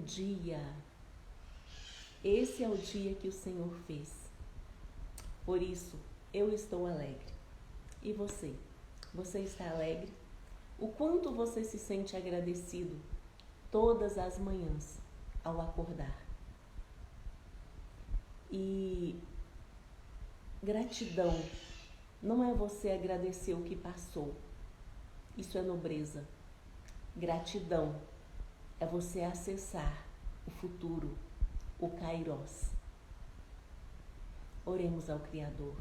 dia. Esse é o dia que o Senhor fez. Por isso, eu estou alegre. E você? Você está alegre? O quanto você se sente agradecido todas as manhãs ao acordar? E gratidão não é você agradecer o que passou. Isso é nobreza. Gratidão é você acessar o futuro, o Kairos. Oremos ao Criador.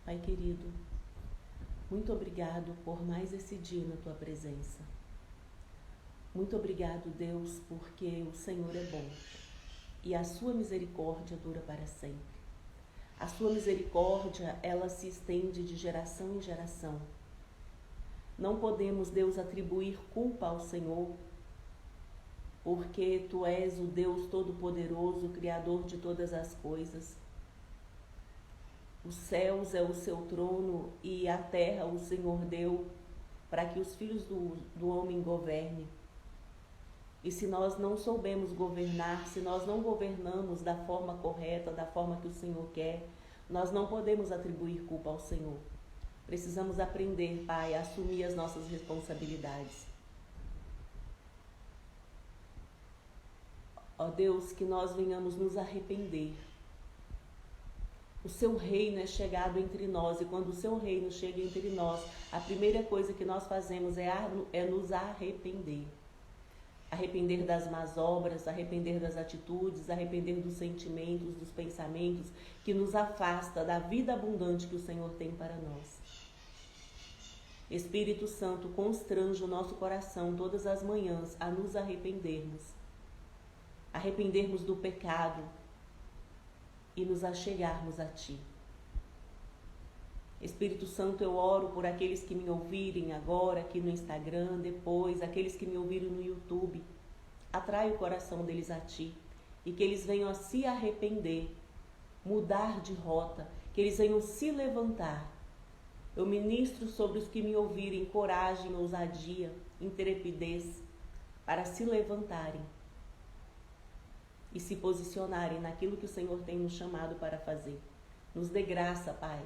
Pai querido, muito obrigado por mais esse dia na Tua presença. Muito obrigado, Deus, porque o Senhor é bom e a Sua misericórdia dura para sempre. A Sua misericórdia, ela se estende de geração em geração. Não podemos, Deus, atribuir culpa ao Senhor, porque Tu és o Deus Todo-Poderoso, o Criador de todas as coisas. Os céus é o Seu trono e a terra o Senhor deu para que os filhos do homem governem. E se nós não soubemos governar, se nós não governamos da forma correta, da forma que o Senhor quer, nós não podemos atribuir culpa ao Senhor. Precisamos aprender, Pai, a assumir as nossas responsabilidades. Ó Deus, que nós venhamos nos arrepender. O Seu reino é chegado entre nós, e quando o Seu reino chega entre nós, a primeira coisa que nós fazemos é nos arrepender. Arrepender das más obras, arrepender das atitudes, arrepender dos sentimentos, dos pensamentos que nos afasta da vida abundante que o Senhor tem para nós. Espírito Santo, constrange o nosso coração todas as manhãs a nos arrependermos. Arrependermos do pecado e nos achegarmos a Ti. Espírito Santo, eu oro por aqueles que me ouvirem agora aqui no Instagram, depois, aqueles que me ouviram no YouTube. Atrai o coração deles a Ti e que eles venham a se arrepender, mudar de rota, que eles venham se levantar. Eu ministro sobre os que me ouvirem coragem, ousadia, intrepidez, para se levantarem e se posicionarem naquilo que o Senhor tem nos chamado para fazer. Nos dê graça, Pai.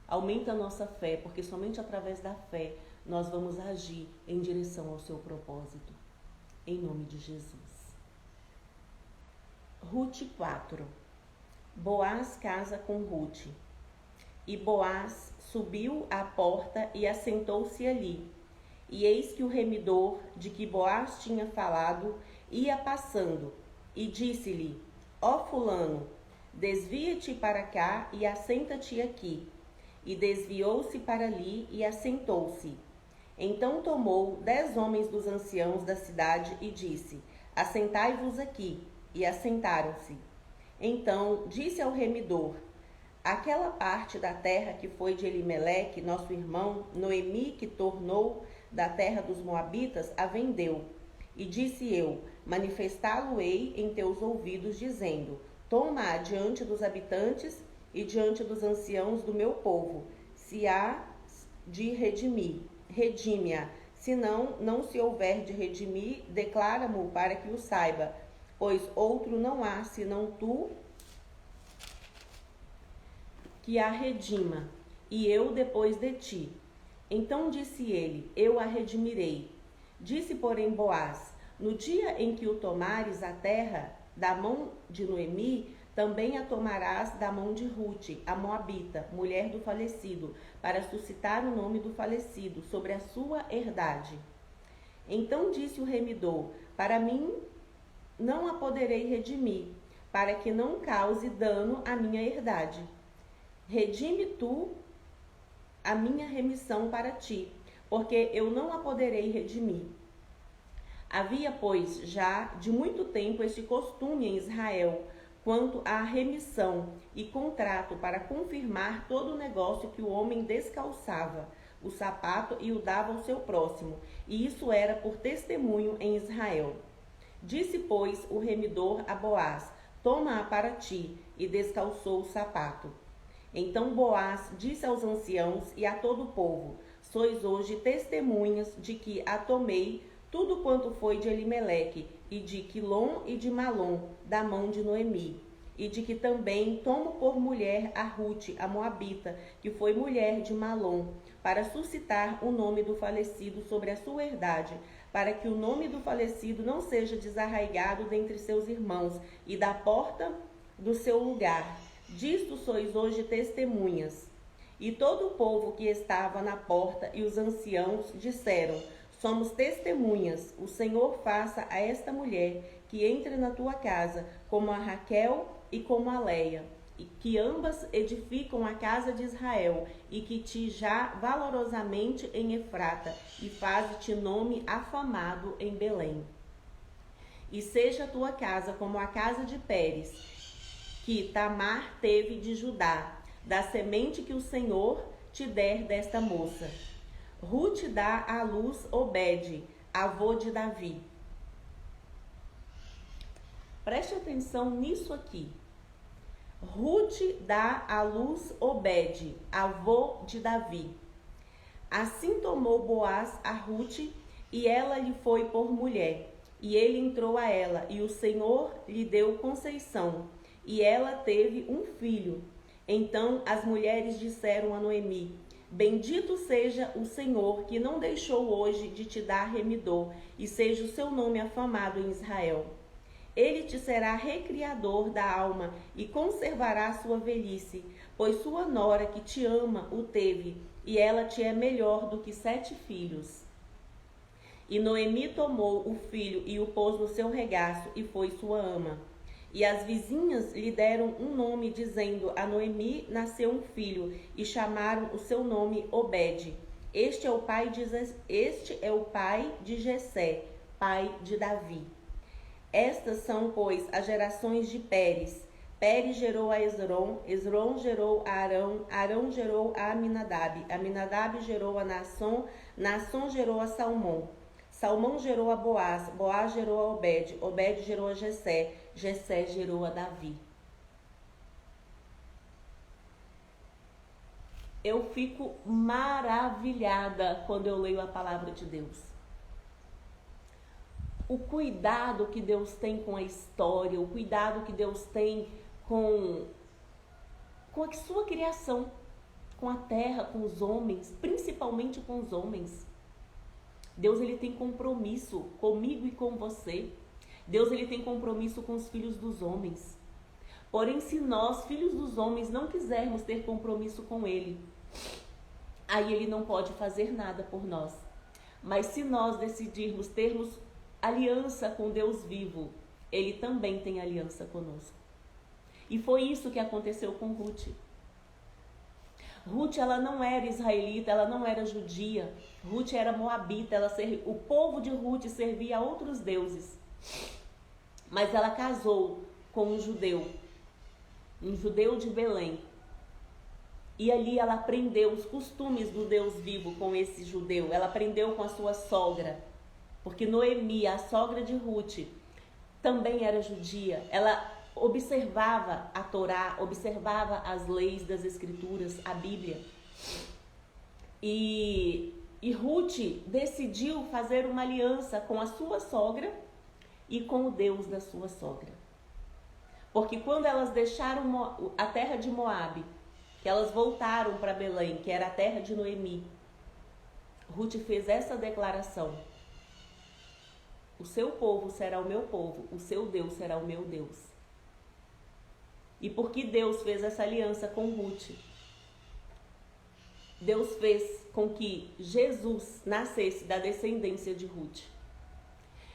Aumenta a nossa fé, porque somente através da fé nós vamos agir em direção ao Seu propósito. Em nome de Jesus. Ruth 4. Boaz casa com Ruth. E Boaz subiu à porta e assentou-se ali. E eis que o remidor de que Boaz tinha falado ia passando, e disse-lhe: Ó fulano, desvia-te para cá e assenta-te aqui. E desviou-se para ali e assentou-se. Então tomou 10 homens dos anciãos da cidade e disse: Assentai-vos aqui. E assentaram-se. Então disse ao remidor: Aquela parte da terra que foi de Elimeleque, nosso irmão, Noemi, que tornou da terra dos Moabitas, a vendeu. E disse eu: Manifestá-lo-ei em teus ouvidos, dizendo: Toma-a diante dos habitantes e diante dos anciãos do meu povo, se há de redimir, redime-a. Se não se houver de redimir, declara-mo para que o saiba, pois outro não há, senão tu, que a redima, e eu depois de ti. Então disse ele: Eu a redimirei. Disse, porém, Boaz: No dia em que o tomares a terra da mão de Noemi, também a tomarás da mão de Ruth, a Moabita, mulher do falecido, para suscitar o nome do falecido sobre a sua herdade. Então disse o remidor: Para mim não a poderei redimir, para que não cause dano à minha herdade. Redime tu a minha remissão para ti, porque eu não a poderei redimir. Havia, pois, já de muito tempo este costume em Israel, quanto à remissão e contrato para confirmar todo o negócio que o homem descalçava, o sapato, e o dava ao seu próximo, e isso era por testemunho em Israel. Disse, pois, o remidor a Boaz: Toma-a para ti, e descalçou o sapato. Então Boaz disse aos anciãos e a todo o povo: sois hoje testemunhas de que a tomei tudo quanto foi de Elimeleque, e de Quilom e de Malom, da mão de Noemi, e de que também tomo por mulher a Rute, a Moabita, que foi mulher de Malom, para suscitar o nome do falecido sobre a sua herdade, para que o nome do falecido não seja desarraigado dentre seus irmãos, e da porta do seu lugar. Disto sois hoje testemunhas. E todo o povo que estava na porta e os anciãos disseram: somos testemunhas. O Senhor faça a esta mulher que entre na tua casa, como a Raquel e como a Leia, e que ambas edificam a casa de Israel, e que te já valorosamente em Efrata, e faze-te nome afamado em Belém. E seja a tua casa como a casa de Pérez, que Tamar teve de Judá, da semente que o Senhor te der desta moça. Rute dá à luz Obed, avô de Davi. Preste atenção nisso aqui. Rute dá à luz Obed, avô de Davi. Assim tomou Boaz a Rute, e ela lhe foi por mulher. E ele entrou a ela, e o Senhor lhe deu conceição, e ela teve um filho. Então as mulheres disseram a Noemi: bendito seja o Senhor, que não deixou hoje de te dar remidor, e seja o seu nome afamado em Israel. Ele te será recriador da alma, e conservará sua velhice, pois sua nora que te ama o teve, e ela te é melhor do que 7 filhos. E Noemi tomou o filho e o pôs no seu regaço, e foi sua ama. E as vizinhas lhe deram um nome, dizendo: a Noemi nasceu um filho, e chamaram o seu nome Obed. Este é o pai de Jessé, pai de Davi. Estas são, pois, as gerações de Pérez. Pérez gerou a Esrom, Esrom gerou a Arão, Arão gerou a Aminadab, Aminadab gerou a Naasson, Naasson gerou a Salmão, Salmão gerou a Boaz, Boaz gerou a Obed, Obed gerou a Jessé, Jessé gerou a Davi. Eu fico maravilhada quando eu leio a palavra de Deus. O cuidado que Deus tem com a história, o cuidado que Deus tem com a sua criação, com a terra, com os homens, principalmente com os homens. Deus, ele tem compromisso comigo e com você. Deus, ele tem compromisso com os filhos dos homens. Porém, se nós, filhos dos homens, não quisermos ter compromisso com ele, aí ele não pode fazer nada por nós. Mas se nós decidirmos termos aliança com Deus vivo, ele também tem aliança conosco. E foi isso que aconteceu com Ruth. Ruth, ela não era israelita, ela não era judia. Ruth era moabita, o povo de Ruth servia a outros deuses. Mas ela casou com um judeu de Belém. E ali ela aprendeu os costumes do Deus vivo com esse judeu. Ela aprendeu com a sua sogra. Porque Noemi, a sogra de Ruth, também era judia. Ela observava a Torá, observava as leis das Escrituras, a Bíblia. E Ruth decidiu fazer uma aliança com a sua sogra e com o Deus da sua sogra. Porque quando elas deixaram a terra de Moabe, que elas voltaram para Belém, que era a terra de Noemi, Ruth fez essa declaração: o seu povo será o meu povo, o seu Deus será o meu Deus. E porque Deus fez essa aliança com Ruth, Deus fez com que Jesus nascesse da descendência de Ruth.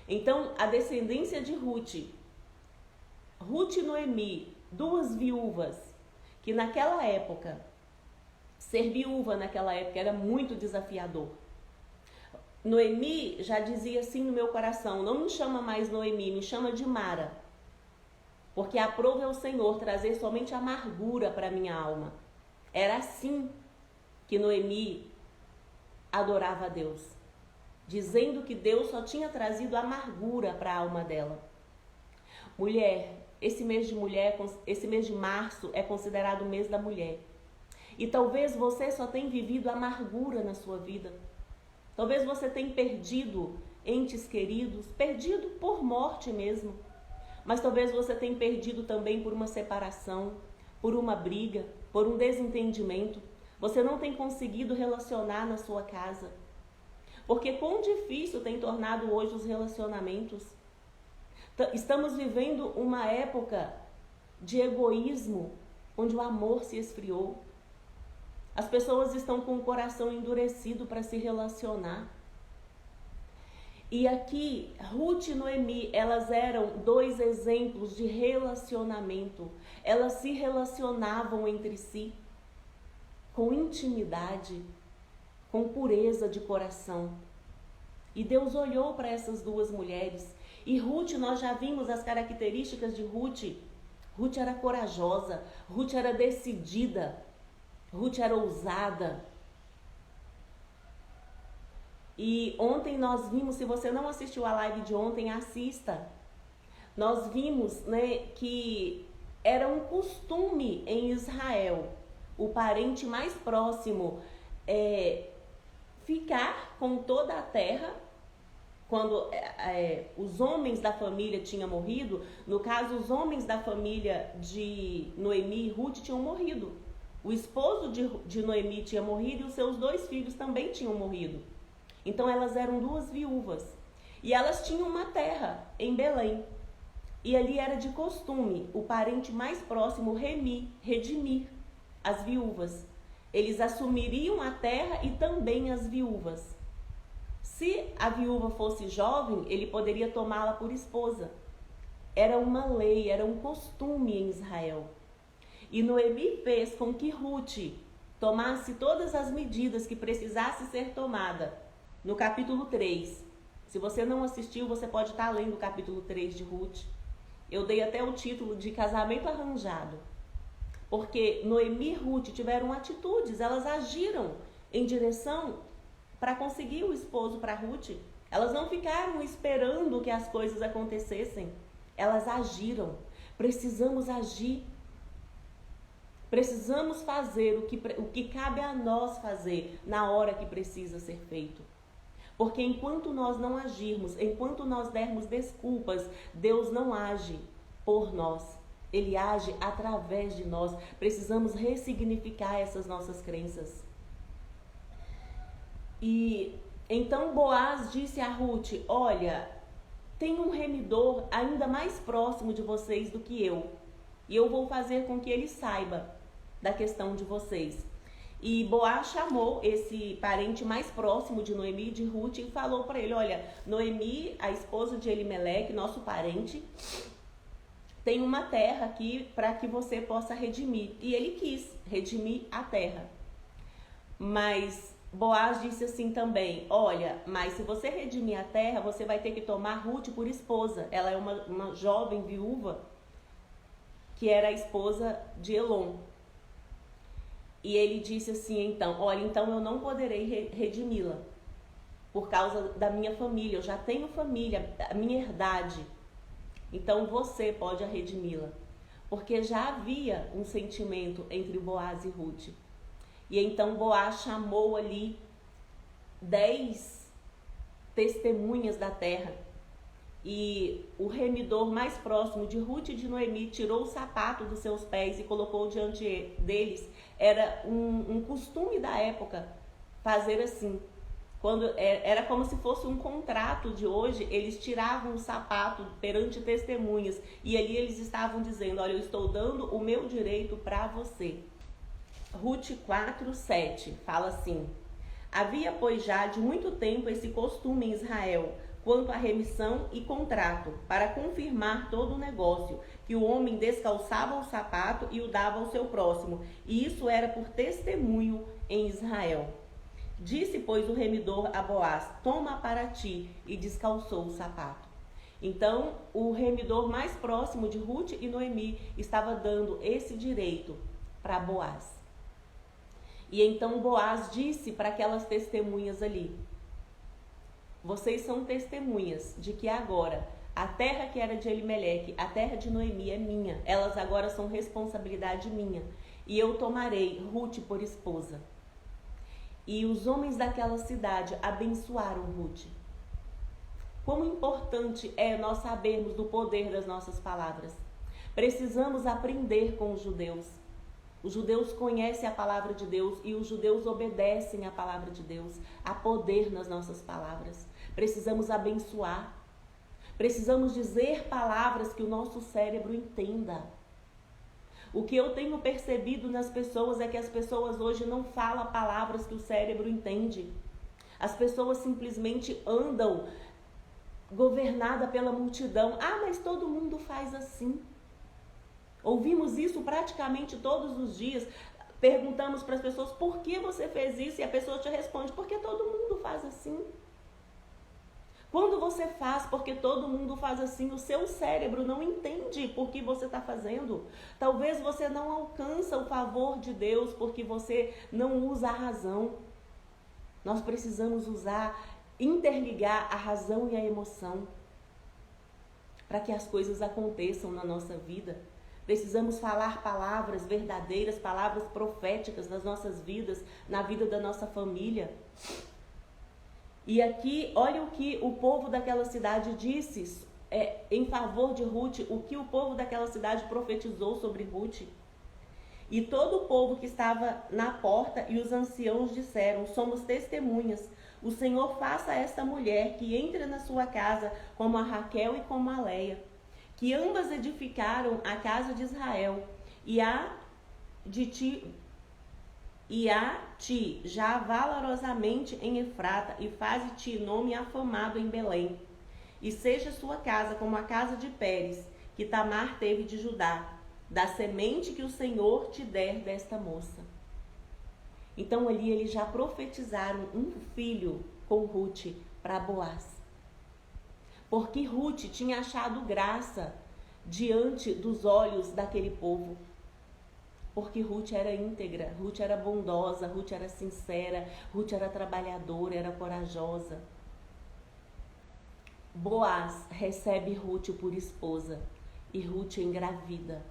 Então, a descendência de Ruth e Noemi, 2 viúvas, que naquela época, ser viúva naquela época era muito desafiador. Noemi já dizia assim no meu coração: não me chama mais Noemi, me chama de Mara, porque aprove ao Senhor trazer somente amargura para minha alma. Era assim que Noemi adorava a Deus, dizendo que Deus só tinha trazido amargura para a alma dela. Mulher, esse mês de março é considerado o mês da mulher. E talvez você só tenha vivido amargura na sua vida. Talvez você tenha perdido entes queridos, perdido por morte mesmo. Mas talvez você tenha perdido também por uma separação, por uma briga, por um desentendimento. Você não tem conseguido relacionar na sua casa. Porque quão difícil tem tornado hoje os relacionamentos. Estamos vivendo uma época de egoísmo, onde o amor se esfriou. As pessoas estão com o coração endurecido para se relacionar. E aqui, Ruth e Noemi, elas eram dois exemplos de relacionamento. Elas se relacionavam entre si com intimidade, com pureza de coração. E Deus olhou para essas duas mulheres. E Ruth, nós já vimos as características de Ruth. Ruth era corajosa, Ruth era decidida, Ruth era ousada. E ontem nós vimos, se você não assistiu a live de ontem, assista. Nós vimos, que era um costume em Israel, o parente mais próximo ficar com toda a terra. Quando os homens da família tinham morrido, no caso, os homens da família de Noemi e Ruth tinham morrido. O esposo de Noemi tinha morrido e os seus 2 filhos também tinham morrido. Então, elas eram 2 viúvas. E elas tinham uma terra em Belém. E ali era de costume o parente mais próximo redimir as viúvas. Eles assumiriam a terra e também as viúvas. Se a viúva fosse jovem, ele poderia tomá-la por esposa. Era uma lei, era um costume em Israel. E Noemi fez com que Ruth tomasse todas as medidas que precisasse ser tomada. No capítulo 3, se você não assistiu, você pode estar lendo o capítulo 3 de Ruth. Eu dei até o título de casamento arranjado. Porque Noemi e Ruth tiveram atitudes, elas agiram em direção para conseguir o esposo para Ruth. Elas não ficaram esperando que as coisas acontecessem. Elas agiram. Precisamos agir. Precisamos fazer o que cabe a nós fazer na hora que precisa ser feito. Porque enquanto nós não agirmos, enquanto nós dermos desculpas, Deus não age por nós. Ele age através de nós. Precisamos ressignificar essas nossas crenças. E então Boaz disse a Ruth: olha, tem um remidor ainda mais próximo de vocês do que eu. E eu vou fazer com que ele saiba da questão de vocês. E Boaz chamou esse parente mais próximo de Noemi e de Ruth e falou para ele: olha, Noemi, a esposa de Elimeleque, nosso parente, tem uma terra aqui para que você possa redimir. E ele quis redimir a terra. Mas Boaz disse assim também: olha, mas se você redimir a terra, você vai ter que tomar Ruth por esposa. Ela é uma jovem viúva que era a esposa de Elon. E ele disse assim, então, olha, então eu não poderei redimi-la por causa da minha família. Eu já tenho família, a minha herdade. Então você pode redimi-la. Porque já havia um sentimento entre Boaz e Ruth. E então Boaz chamou ali 10 testemunhas da terra. E o remidor mais próximo de Ruth e de Noemi tirou o sapato dos seus pés e colocou diante deles. Era um costume da época fazer assim. Era como se fosse um contrato de hoje, eles tiravam o sapato perante testemunhas. E ali eles estavam dizendo: olha, eu estou dando o meu direito para você. Ruth 4:7 fala assim: havia, pois, já de muito tempo esse costume em Israel, quanto à remissão e contrato, para confirmar todo o negócio, que o homem descalçava o sapato e o dava ao seu próximo, e isso era por testemunho em Israel. Disse, pois, o remidor a Boaz: toma para ti, e descalçou o sapato. Então, o remidor mais próximo de Ruth e Noemi estava dando esse direito para Boaz. E então Boaz disse para aquelas testemunhas ali: vocês são testemunhas de que agora a terra que era de Elimeleque, a terra de Noemi é minha. Elas agora são responsabilidade minha. e eu tomarei Rute por esposa. E os homens daquela cidade abençoaram Rute. Quão importante é nós sabermos do poder das nossas palavras. Precisamos aprender com os judeus. Os judeus conhecem a palavra de Deus e os judeus obedecem à palavra de Deus. Há poder nas nossas palavras. Precisamos abençoar. Precisamos dizer palavras que o nosso cérebro entenda. O que eu tenho percebido nas pessoas é que as pessoas hoje não falam palavras que o cérebro entende. As pessoas simplesmente andam governadas pela multidão. Ah, mas todo mundo faz assim. Ouvimos isso praticamente todos os dias. Perguntamos para as pessoas, por que você fez isso? E a pessoa te responde, porque todo mundo faz assim. Quando você faz porque todo mundo faz assim, o seu cérebro não entende por que você está fazendo. Talvez você não alcança o favor de Deus porque você não usa a razão. Nós precisamos interligar a razão e a emoção para que as coisas aconteçam na nossa vida. Precisamos falar palavras verdadeiras, palavras proféticas nas nossas vidas, na vida da nossa família. E aqui, olha o que o povo daquela cidade disse em favor de Rute, o que o povo daquela cidade profetizou sobre Rute. E todo o povo que estava na porta e os anciãos disseram, somos testemunhas, o Senhor faça a esta mulher que entre na sua casa como a Raquel e como a Leia, que ambas edificaram a casa de Israel, e a ti já valorosamente em Efrata, e faze-te nome afamado em Belém. E seja sua casa como a casa de Pérez, que Tamar teve de Judá, da semente que o Senhor te der desta moça. Então ali eles já profetizaram um filho com Rute para Boaz. Porque Rute tinha achado graça diante dos olhos daquele povo. Porque Rute era íntegra, Rute era bondosa, Rute era sincera, Rute era trabalhadora, era corajosa. Boaz recebe Rute por esposa e Rute engravida.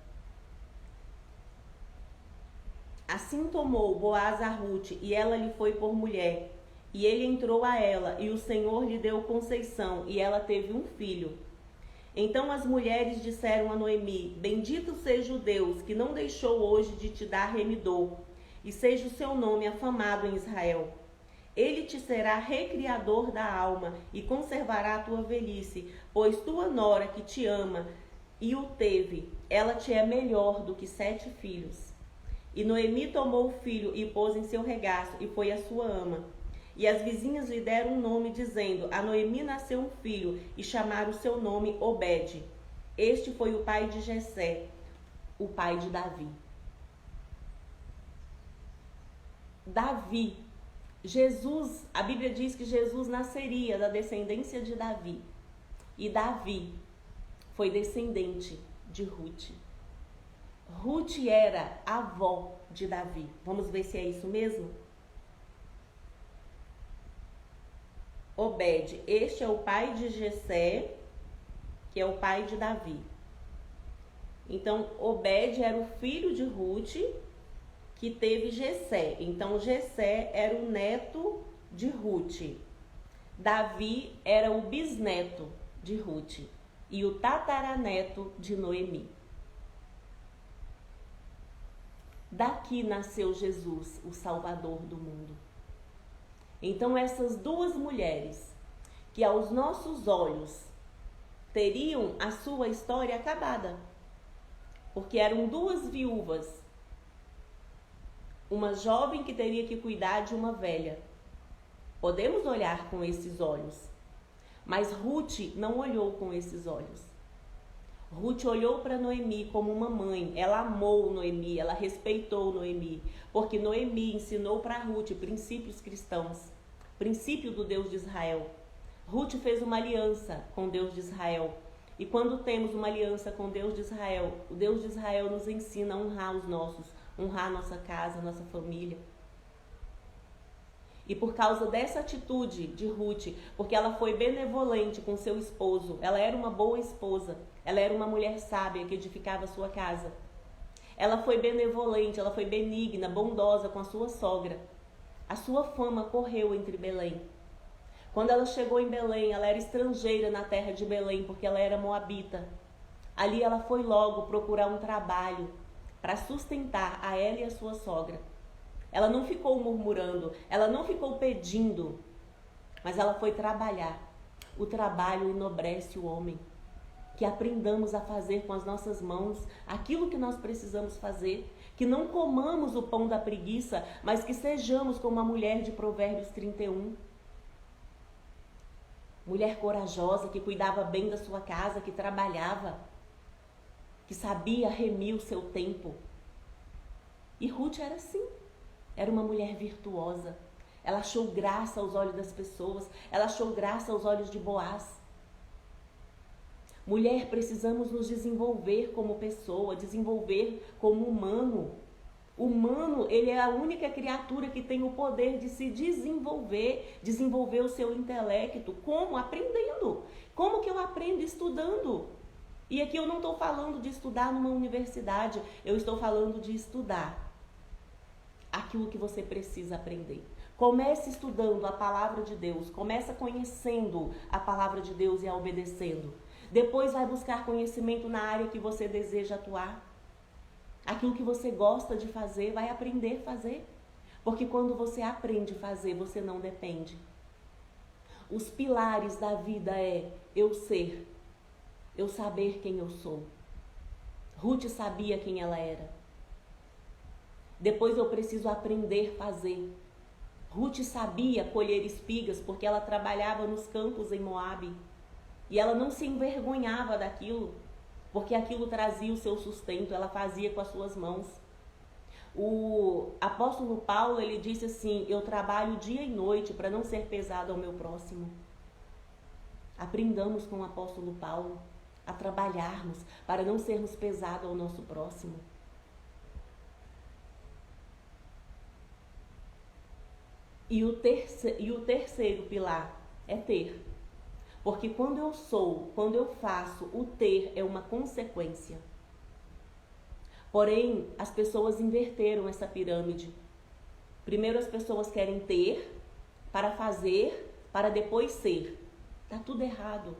Assim tomou Boaz a Rute e ela lhe foi por mulher. E ele entrou a ela e o Senhor lhe deu conceição e ela teve um filho. Então as mulheres disseram a Noemi, bendito seja o Deus que não deixou hoje de te dar remidor, e seja o seu nome afamado em Israel. Ele te será recriador da alma e conservará a tua velhice, pois tua nora que te ama e o teve, ela te é melhor do que 7 filhos. E Noemi tomou o filho e pôs em seu regaço e foi a sua ama. E as vizinhas lhe deram um nome, dizendo, a Noemi nasceu um filho, e chamaram o seu nome Obed. Este foi o pai de Jessé, o pai de Davi. Davi, Jesus, a Bíblia diz que Jesus nasceria da descendência de Davi. E Davi foi descendente de Rute. Rute era avó de Davi. Vamos ver se é isso mesmo? Obed, este é o pai de Jessé, que é o pai de Davi. Então, Obed era o filho de Rute, que teve Jessé. Então, Jessé era o neto de Rute. Davi era o bisneto de Rute e o tataraneto de Noemi. Daqui nasceu Jesus, o Salvador do mundo. Então essas duas mulheres, que aos nossos olhos teriam a sua história acabada, porque eram duas viúvas, uma jovem que teria que cuidar de uma velha. Podemos olhar com esses olhos, mas Rute não olhou com esses olhos. Rute olhou para Noemi como uma mãe, ela amou Noemi, ela respeitou Noemi, porque Noemi ensinou para Rute princípios cristãos, princípio do Deus de Israel. Rute fez uma aliança com Deus de Israel, e quando temos uma aliança com Deus de Israel, o Deus de Israel nos ensina a honrar os nossos, honrar nossa casa, nossa família. E por causa dessa atitude de Rute, porque ela foi benevolente com seu esposo, ela era uma boa esposa, ela era uma mulher sábia que edificava a sua casa. Ela foi benevolente, ela foi benigna, bondosa com a sua sogra. A sua fama correu entre Belém. Quando ela chegou em Belém, ela era estrangeira na terra de Belém, porque ela era moabita. Ali ela foi logo procurar um trabalho para sustentar a ela e a sua sogra. Ela não ficou murmurando, ela não ficou pedindo, mas ela foi trabalhar. O trabalho enobrece o homem. Que aprendamos a fazer com as nossas mãos aquilo que nós precisamos fazer. Que não comamos o pão da preguiça, mas que sejamos como a mulher de Provérbios 31. Mulher corajosa, que cuidava bem da sua casa, que trabalhava, que sabia remir o seu tempo. E Ruth era assim. Era uma mulher virtuosa. Ela achou graça aos olhos das pessoas. Ela achou graça aos olhos de Boaz. Mulher, precisamos nos desenvolver como pessoa, desenvolver como humano. O humano, ele é a única criatura que tem o poder de se desenvolver, desenvolver o seu intelecto. Como? Aprendendo. Como que eu aprendo? Estudando. E aqui eu não estou falando de estudar numa universidade, eu estou falando de estudar aquilo que você precisa aprender. Comece estudando a palavra de Deus, comece conhecendo a palavra de Deus e a obedecendo. Depois vai buscar conhecimento na área que você deseja atuar. Aquilo que você gosta de fazer, vai aprender a fazer. Porque quando você aprende a fazer, você não depende. Os pilares da vida é eu ser, eu saber quem eu sou. Ruth sabia quem ela era. Depois eu preciso aprender a fazer. Ruth sabia colher espigas porque ela trabalhava nos campos em Moabe. E ela não se envergonhava daquilo, porque aquilo trazia o seu sustento, ela fazia com as suas mãos. O apóstolo Paulo, ele disse assim, eu trabalho dia e noite para não ser pesado ao meu próximo. Aprendamos com o apóstolo Paulo a trabalharmos para não sermos pesados ao nosso próximo. E o terceiro pilar é ter. Porque quando eu sou, quando eu faço, o ter é uma consequência. Porém, as pessoas inverteram essa pirâmide. Primeiro as pessoas querem ter, para fazer, para depois ser. Está tudo errado.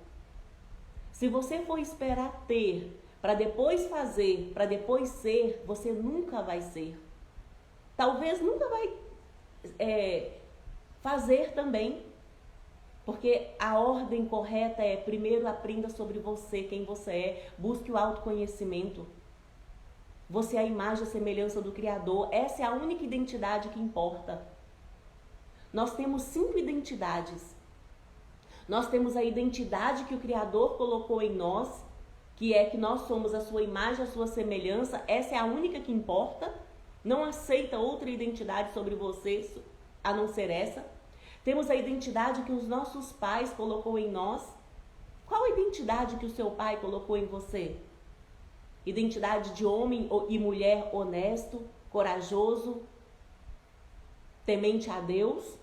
Se você for esperar ter, para depois fazer, para depois ser, você nunca vai ser. Talvez nunca vai fazer também. Porque a ordem correta é, primeiro aprenda sobre você, quem você é, busque o autoconhecimento. Você é a imagem e a semelhança do Criador, essa é a única identidade que importa. Nós temos 5 identidades. Nós temos a identidade que o Criador colocou em nós, que é que nós somos a sua imagem, a sua semelhança, essa é a única que importa. Não aceita outra identidade sobre você, a não ser essa. Temos a identidade que os nossos pais colocou em nós. Qual a identidade que o seu pai colocou em você? Identidade de homem e mulher honesto, corajoso, temente a Deus?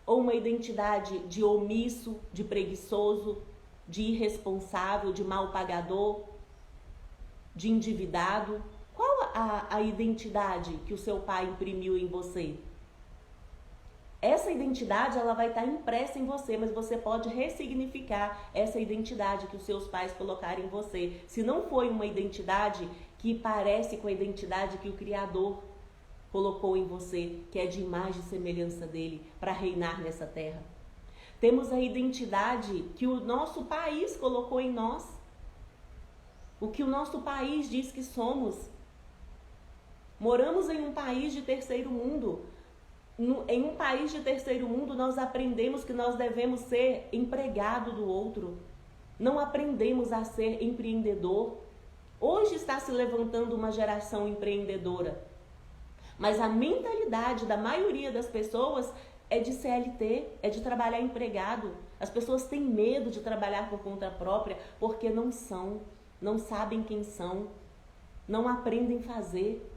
Ou uma identidade de omisso, de preguiçoso, de irresponsável, de mal pagador, de endividado? Qual a identidade que o seu pai imprimiu em você? Essa identidade, ela vai estar impressa em você, mas você pode ressignificar essa identidade que os seus pais colocaram em você. Se não foi uma identidade que parece com a identidade que o Criador colocou em você, que é de imagem e semelhança dele, para reinar nessa terra. Temos a identidade que o nosso país colocou em nós. O que o nosso país diz que somos. Moramos em um país de terceiro mundo. Em um país de terceiro mundo, nós aprendemos que nós devemos ser empregado do outro. Não aprendemos a ser empreendedor. Hoje está se levantando uma geração empreendedora. Mas a mentalidade da maioria das pessoas é de CLT, é de trabalhar empregado. As pessoas têm medo de trabalhar por conta própria porque não sabem quem são, não aprendem a fazer.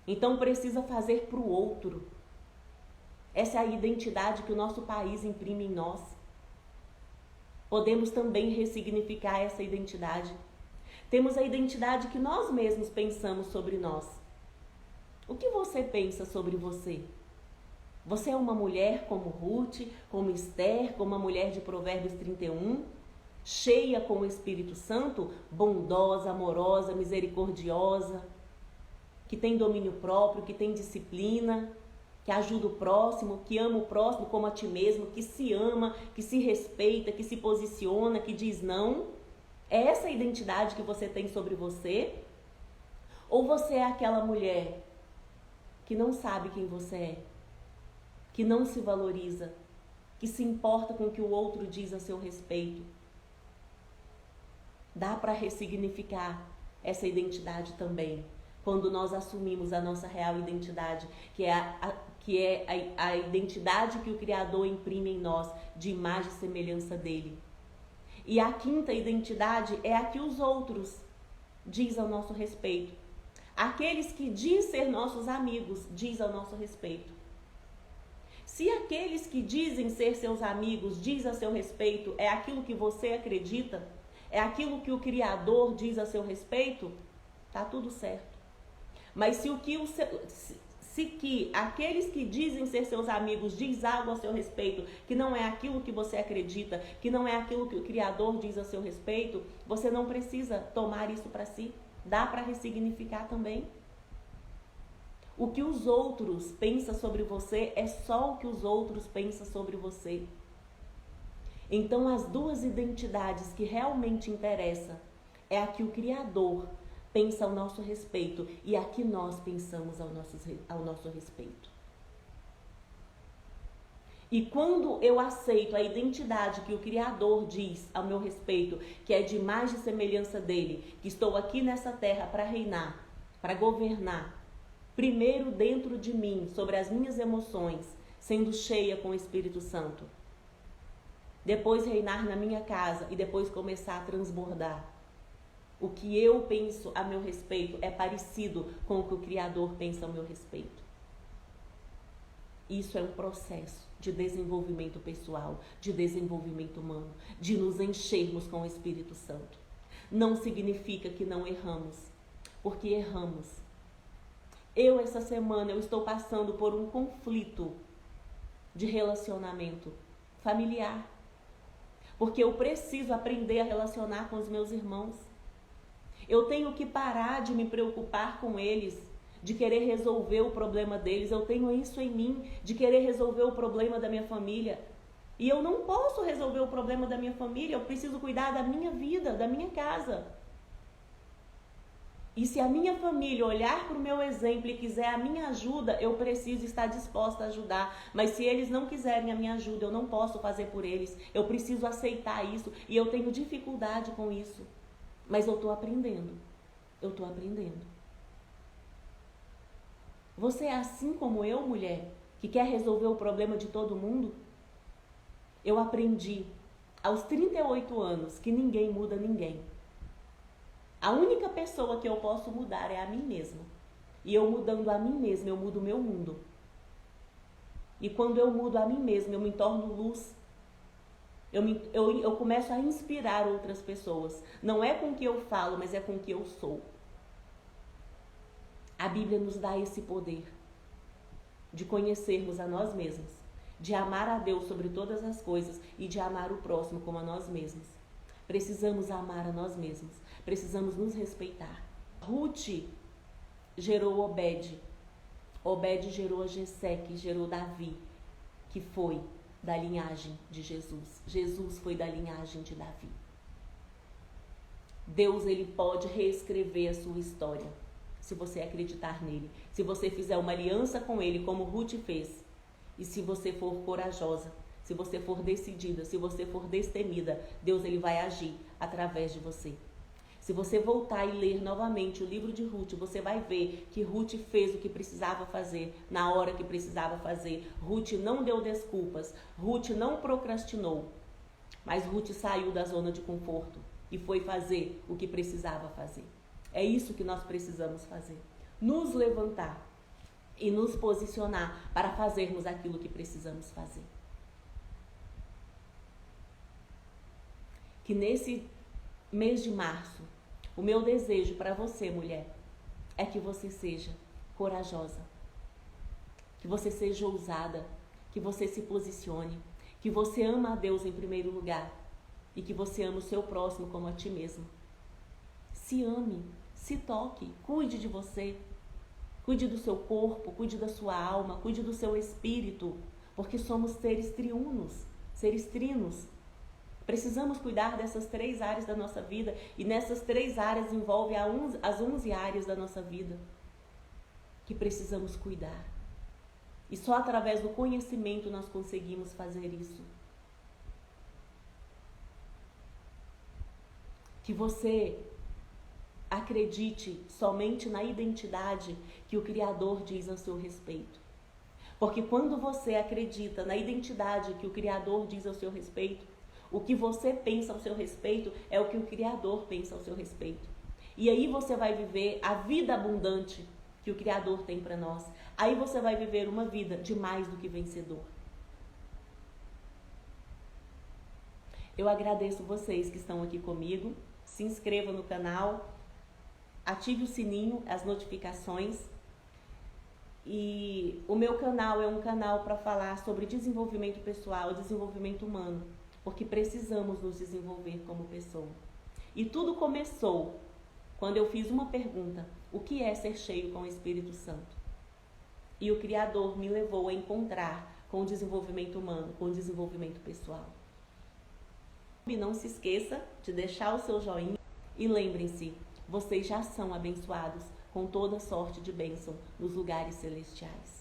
Então precisa fazer para o outro. Essa é a identidade que o nosso país imprime em nós. Podemos também ressignificar essa identidade. Temos a identidade que nós mesmos pensamos sobre nós. O que você pensa sobre você? Você é uma mulher como Ruth, como Esther, como a mulher de Provérbios 31, cheia com o Espírito Santo, bondosa, amorosa, misericordiosa, que tem domínio próprio, que tem disciplina, que ajuda o próximo, que ama o próximo como a ti mesmo, que se ama, que se respeita, que se posiciona, que diz não? É essa a identidade que você tem sobre você? Ou você é aquela mulher que não sabe quem você é, que não se valoriza, que se importa com o que o outro diz a seu respeito? Dá para ressignificar essa identidade também, quando nós assumimos a nossa real identidade, que é a identidade que o Criador imprime em nós, de imagem e semelhança dele. E a quinta identidade é a que os outros diz ao nosso respeito. Aqueles que diz ser nossos amigos diz ao nosso respeito. Se aqueles que dizem ser seus amigos diz a seu respeito é aquilo que você acredita, é aquilo que o Criador diz a seu respeito, tá tudo certo. Mas se aqueles que dizem ser seus amigos diz algo a seu respeito, que não é aquilo que você acredita, que não é aquilo que o Criador diz a seu respeito, você não precisa tomar isso para si. Dá para ressignificar também. O que os outros pensam sobre você é só o que os outros pensam sobre você. Então, as duas identidades que realmente interessam é a que o Criador pensa ao nosso respeito e a que nós pensamos ao nosso respeito. E quando eu aceito a identidade que o Criador diz ao meu respeito, que é de imagem e semelhança dele, que estou aqui nessa terra para reinar, para governar, primeiro dentro de mim, sobre as minhas emoções, sendo cheia com o Espírito Santo, depois reinar na minha casa e depois começar a transbordar. O que eu penso a meu respeito é parecido com o que o Criador pensa ao meu respeito. Isso é um processo de desenvolvimento pessoal, de desenvolvimento humano, de nos enchermos com o Espírito Santo. Não significa que não erramos, porque erramos. Essa semana, eu estou passando por um conflito de relacionamento familiar, porque eu preciso aprender a relacionar com os meus irmãos. Eu tenho que parar de me preocupar com eles, de querer resolver o problema deles. Eu tenho isso em mim, de querer resolver o problema da minha família. E eu não posso resolver o problema da minha família, eu preciso cuidar da minha vida, da minha casa. E se a minha família olhar para o meu exemplo e quiser a minha ajuda, eu preciso estar disposta a ajudar. Mas se eles não quiserem a minha ajuda, eu não posso fazer por eles. Eu preciso aceitar isso e eu tenho dificuldade com isso. Mas eu estou aprendendo. Você é assim como eu, mulher, que quer resolver o problema de todo mundo? Eu aprendi aos 38 anos que ninguém muda ninguém. A única pessoa que eu posso mudar é a mim mesma. E eu mudando a mim mesma, eu mudo o meu mundo. E quando eu mudo a mim mesma, eu me torno luz. Eu começo a inspirar outras pessoas. Não é com o que eu falo, mas é com o que eu sou. A Bíblia nos dá esse poder de conhecermos a nós mesmos, de amar a Deus sobre todas as coisas e de amar o próximo como a nós mesmos. Precisamos amar a nós mesmos, precisamos nos respeitar. Ruth gerou Obed, Obed gerou Jessé, que gerou Davi, que foi da linhagem de Jesus. Jesus foi da linhagem de Davi. Deus, ele pode reescrever a sua história, se você acreditar nele, se você fizer uma aliança com ele, como Ruth fez, e se você for corajosa, se você for decidida, se você for destemida, Deus, ele vai agir através de você. Se você voltar e ler novamente o livro de Ruth, você vai ver que Ruth fez o que precisava fazer, na hora que precisava fazer. Ruth não deu desculpas, Ruth não procrastinou, mas Ruth saiu da zona de conforto e foi fazer o que precisava fazer. É isso que nós precisamos fazer, nos levantar e nos posicionar para fazermos aquilo que precisamos fazer. Que nesse mês de março, O meu desejo para você, mulher, é que você seja corajosa, que você seja ousada, que você se posicione, que você ama a Deus em primeiro lugar e que você ama o seu próximo como a ti mesmo. Se ame, se toque, cuide de você, cuide do seu corpo, cuide da sua alma, cuide do seu espírito, porque somos seres triunos, seres trinos. Precisamos cuidar dessas 3 áreas da nossa vida e nessas 3 áreas envolve as 11 áreas da nossa vida que precisamos cuidar. E só através do conhecimento nós conseguimos fazer isso. Que você acredite somente na identidade que o Criador diz a seu respeito. Porque quando você acredita na identidade que o Criador diz ao seu respeito, o que você pensa ao seu respeito é o que o Criador pensa ao seu respeito. E aí você vai viver a vida abundante que o Criador tem para nós. Aí você vai viver uma vida de mais do que vencedor. Eu agradeço vocês que estão aqui comigo. Se inscreva no canal, ative o sininho, as notificações. E o meu canal é um canal para falar sobre desenvolvimento pessoal, desenvolvimento humano, porque precisamos nos desenvolver como pessoa. E tudo começou quando eu fiz uma pergunta: o que é ser cheio com o Espírito Santo? E o Criador me levou a encontrar com o desenvolvimento humano, com o desenvolvimento pessoal. E não se esqueça de deixar o seu joinha e lembrem-se, vocês já são abençoados com toda sorte de bênção nos lugares celestiais.